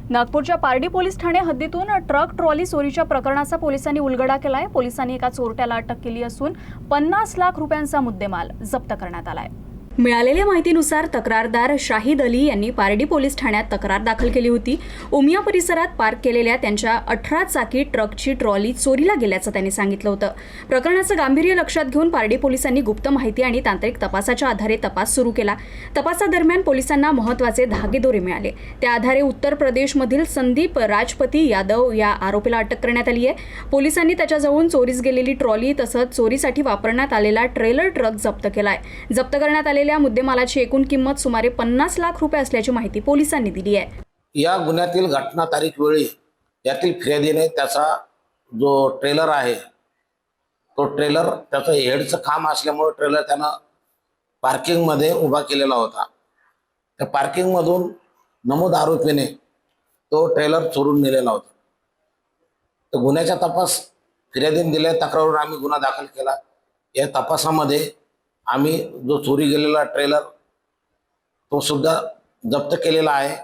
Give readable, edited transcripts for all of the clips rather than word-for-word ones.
नागपूरच्या पारडी पोलीस ठाणे हद्दीतून truck trolley चोरीच्या प्रकरणाचा पोलिसांनी उलगडा केलाय। पोलिसांनी एका चोरट्याला अटक केली असून 50 लाख रुपयांचा मुद्देमाल जप्त करण्यात आलाय। मिळालेल्या माहितीनुसार तक्रारदार शाहिद अली यांनी पारडी पोलीस ठाण्यात तक्रार दाखल केली होती। उमिया परिसरात पार्क केलेल्या त्यांच्या 18 चाकी ट्रकची ट्रॉली चोरीला गेल्याचं त्यांनी सांगितलं होतं। प्रकरणाचं गांभीर्य लक्षात घेऊन पारडी पोलिसांनी गुप्त माहिती आणि तांत्रिक तपासाच्या आधारे तपास सुरू केला। तपासादरम्यान पोलिसांना महत्त्वाचे धागेदोरे मिळाले। त्या आधारे उत्तर प्रदेशमधील संदीप राजपती यादव या आरोपीला अटक करण्यात आली आहे। पोलिसांनी त्याच्याजवळून चोरीस गेलेली ट्रॉली तसंच चोरीसाठी वापरण्यात आलेला ट्रेलर ट्रक जप्त केलाय। जप्त करण्यात आलेल्या मुद्देमालाची एकूण किंमत सुमारे 50 लाख रुपये असल्याची माहिती पोलिसांनी दिली आहे। या गुन्ह्यातील घटना तारीख वेळी यातील फिर्यादीने त्याचा जो ट्रेलर आहे तो ट्रेलर त्याचं हेडचं काम असल्यामुळे ट्रेलर त्यानं पार्किंगमध्ये उभा केलेला होता। त्या पार्किंगमधून नमूद आरोपीने तो ट्रेलर चोरून नेलेला होता। तर गुन्ह्याचा तपास फिर्यादीने दिल्या तक्रारीवर आम्ही गुन्हा दाखल केला। या तपासामध्ये आम्ही जो चोरी गेलेला ट्रेलर तो सुद्धा जप्त केलेला आहे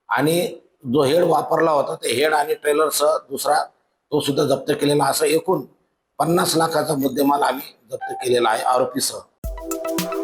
आणि जो हेड वापरला होता ते हेड आणि ट्रेलरसह दुसरा तो सुद्धा जप्त केलेला, असं एकूण 50 लाखाचा मुद्देमाल आम्ही जप्त केलेला आहे आरोपीसह।